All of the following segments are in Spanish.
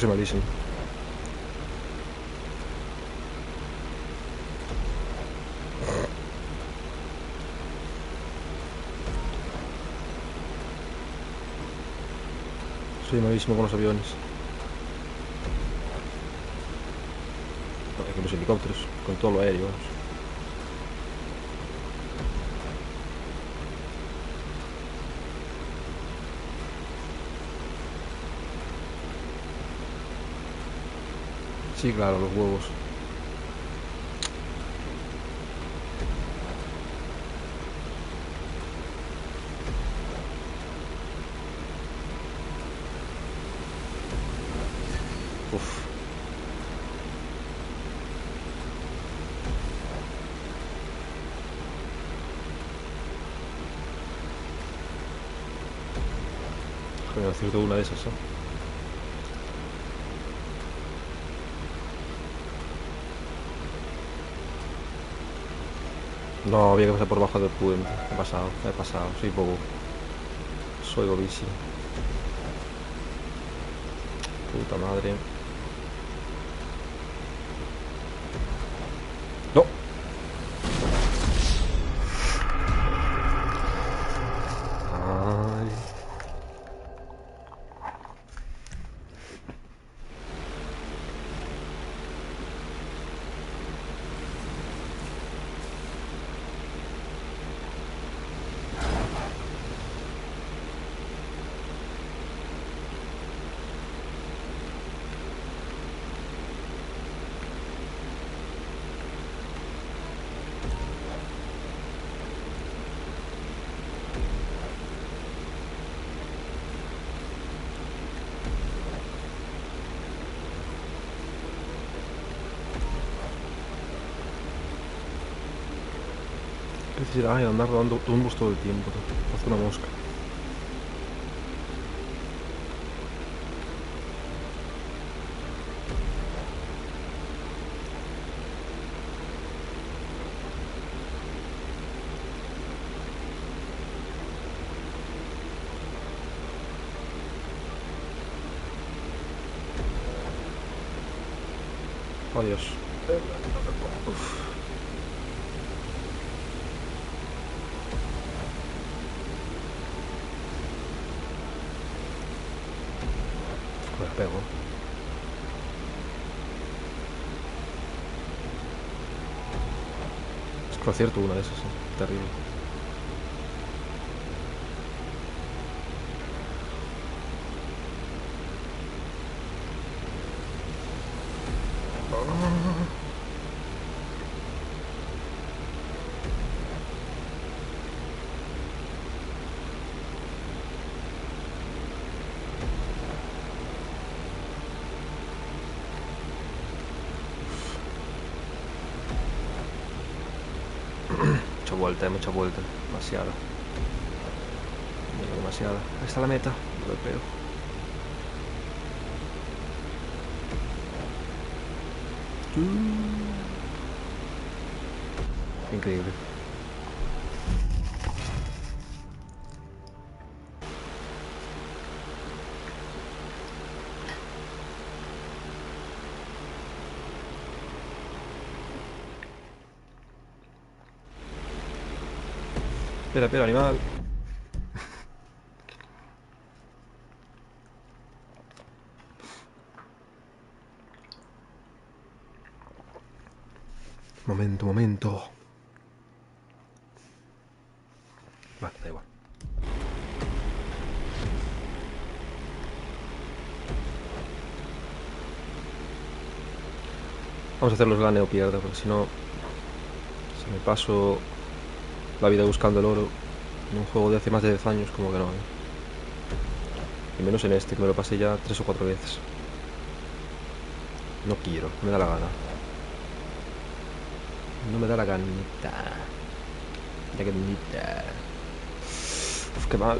soy malísimo. Soy malísimo con los aviones. No, con los helicópteros, con todo lo aéreo. Vamos. Sí, claro, los huevos. Uf. Joder, acierto una de esas, ¿eh? No, había que pasar por bajo del puente. He pasado, soy bobo. Soy bobísimo. Puta madre. No. Ay. Qué necesidad hay de andar dando tumbos todo el tiempo. Hace una mosca. Adiós. Uf. Me la pego. Es que lo acierto una de esas, ¿eh? Terrible. Mucha vuelta, demasiada. Demasiada. Ahí está la meta, lo pego. Increíble. Espera, espera, animal. Momento, momento. Vale, da igual. Vamos a hacer los gane o pierda, porque si no, si me paso la vida buscando el oro en un juego de hace más de 10 años, como que no, ¿eh? Y menos en este, que me lo pasé ya 3 o 4 veces. No quiero, no me da la gana. No me da la ganita. La ganita. Uf, qué mal.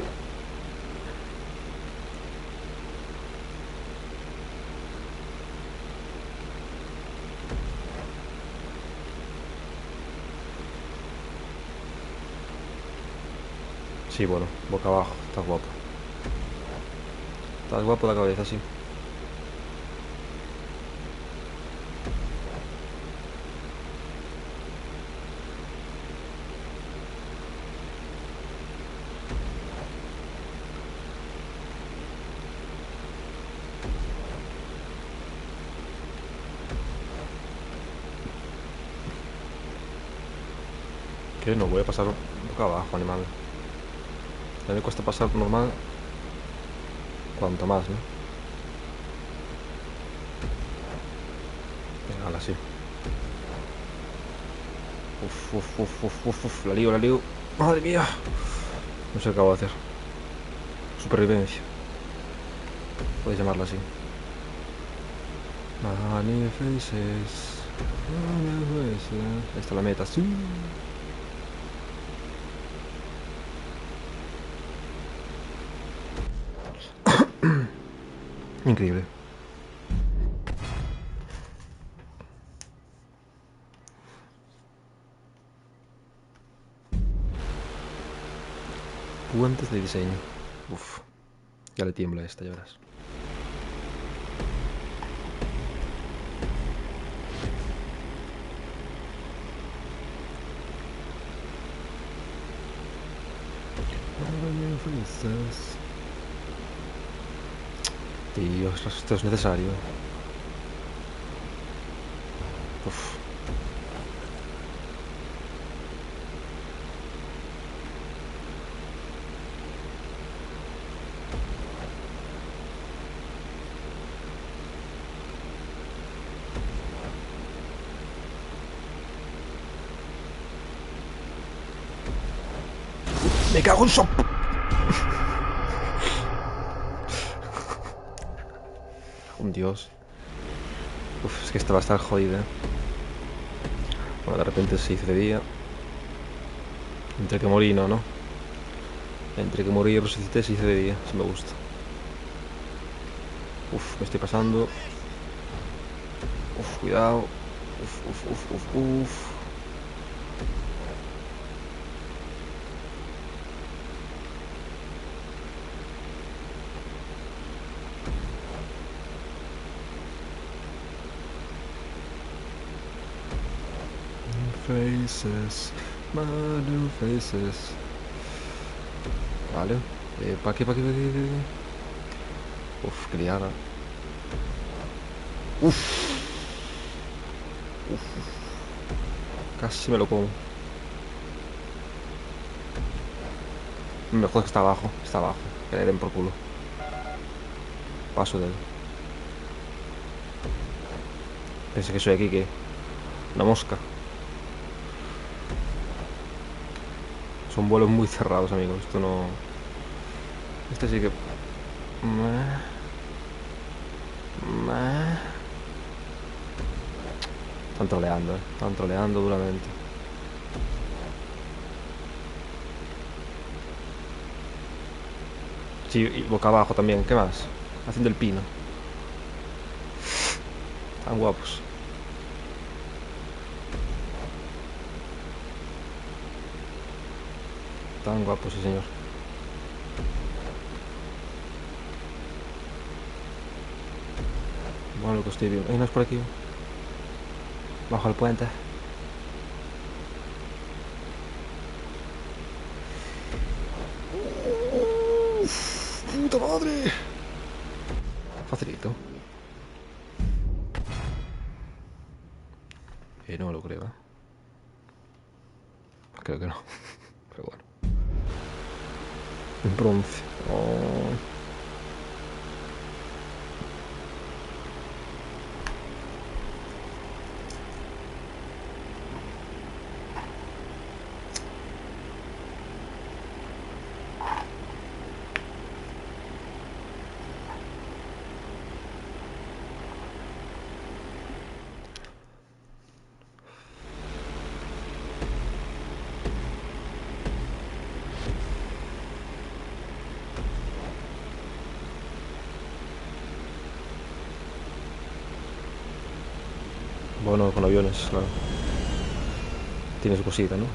Sí, bueno, boca abajo, estás guapo. Estás guapo la cabeza, sí. Que no voy a pasar boca abajo, animal. Ya me cuesta pasar normal. Cuanto más, ¿no? Venga, ahora sí. Uf, la lío. Madre mía. No sé qué acabo de hacer. Supervivencia. Podéis llamarlo así. Many faces. Ahí está la meta, sí. Increíble. Puentes de diseño. Uf. Ya le tiembla a esta, ya verás. Tío, esto es necesario. Uf. ¡Me cago en sop! Un dios. Uf, es que esta va a estar jodida. Bueno, de repente se hizo de día. Entre que morí, no. Entre que morí y resucité se hizo de día. Eso me gusta. Uf, me estoy pasando. Uf, cuidado. Uf. Faces, many faces. Vale. ¿Pa' qué? Uf, criada. Uf. Casi me lo como. Mejor que está abajo. Que le den por culo. Paso de él. Pensé que soy aquí, que... Una mosca. Son vuelos muy cerrados, amigos. Esto no... Este sí que... Están troleando duramente. Sí, y boca abajo también. ¿Qué más? Haciendo el pino. Tan guapos. Tan guapos, sí, señor. Bueno, lo que estoy viendo. No es por aquí. Bajo el puente. Uf, ¡puta madre! Facilito. No lo creo, ¿eh? Creo que no. Pero bueno. En bronce. Oh. Bueno, con aviones, claro. Tienes cosita, ¿no?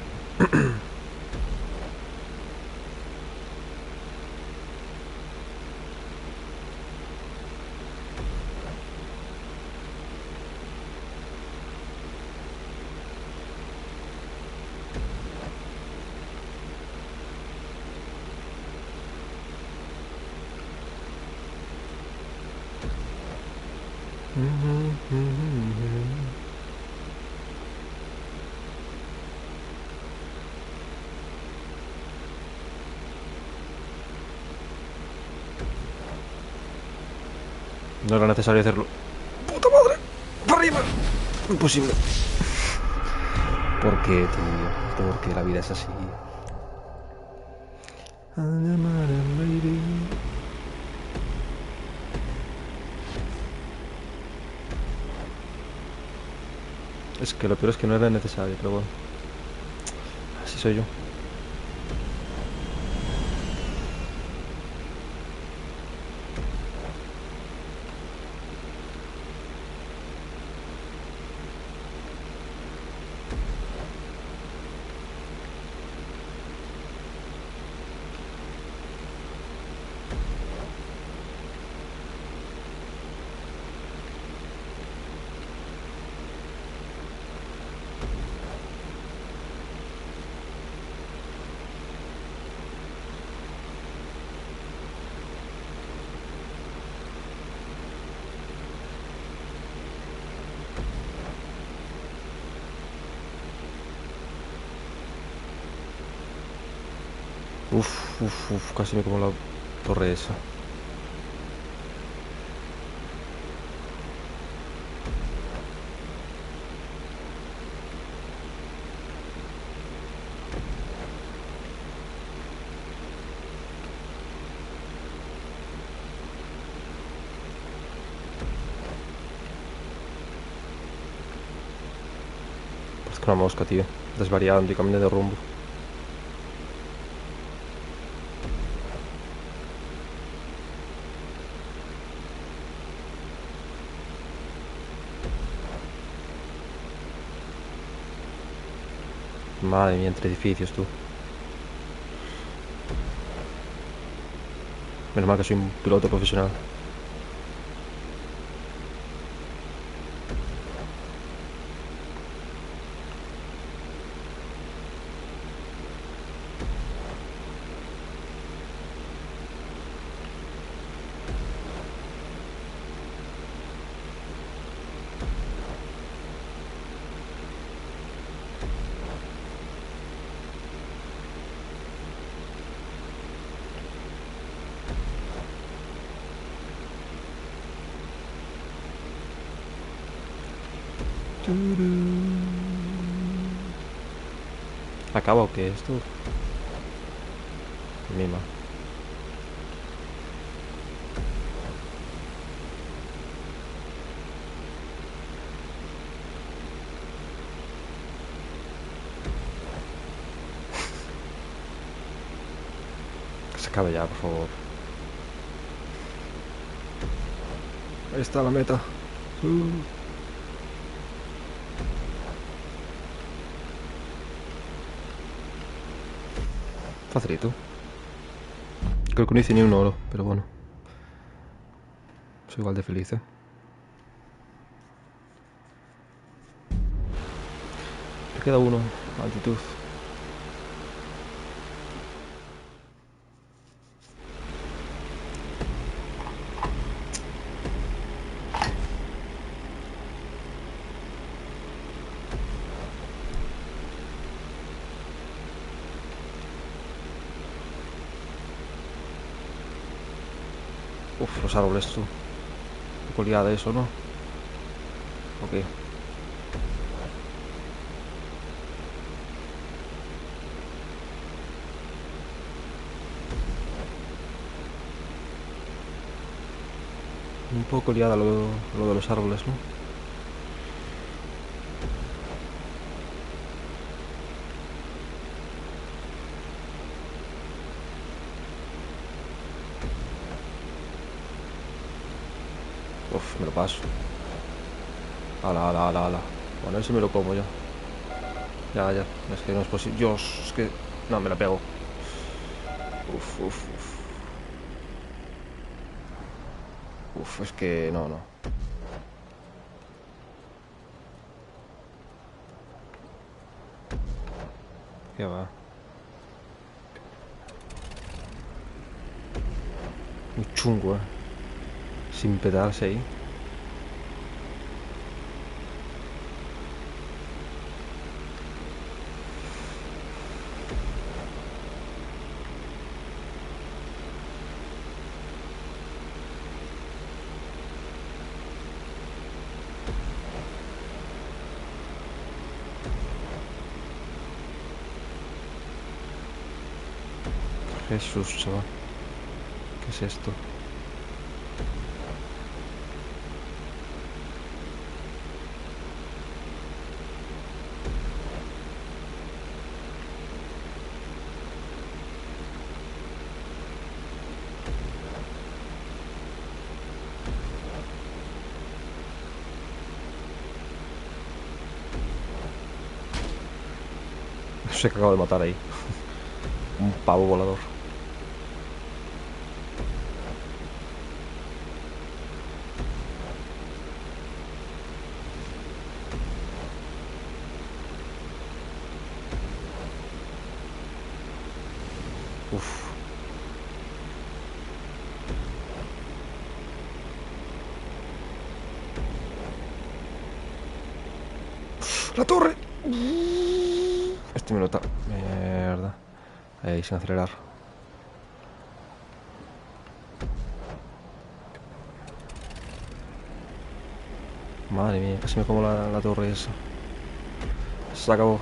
No era necesario hacerlo. ¡Puta madre! ¡Para arriba! Imposible. ¿Por qué, tío? ¿Por qué la vida es así? Es que lo peor es que no era necesario, pero bueno. Así soy yo. Casi me como la torre esa. Parezco una mosca, tío. Desvariando y cambiando de rumbo. Madre mía, entre edificios, tú. Menos mal que soy un piloto profesional. ¿Acaba o qué esto? Mima. Que se acabe ya, por favor. Ahí está la meta. Facilito. Creo que no hice ni un oro, pero bueno. Soy igual de feliz, ¿eh? Me queda uno. Altitud. Uf, los árboles, tú. Un poco liada eso, ¿no? Ok. Un poco liada lo de los árboles, ¿no? Uf, me lo paso. Ala, ala, ala, ala. Bueno, ese me lo como ya. Ya, ya. Es que no es posible. Dios, es que... No, me la pego. Uf, uf, uf. Uf, es que... No, no. ¿Qué va? Muy chungo, sin petarse ahí. Jesús, chaval. ¿Qué es esto? No sé qué acabo de matar ahí. Un pavo volador. Uf. ¡La torre! Este me nota. Mierda. Ahí, sin acelerar. Madre mía, casi me como la torre esa. Se acabó.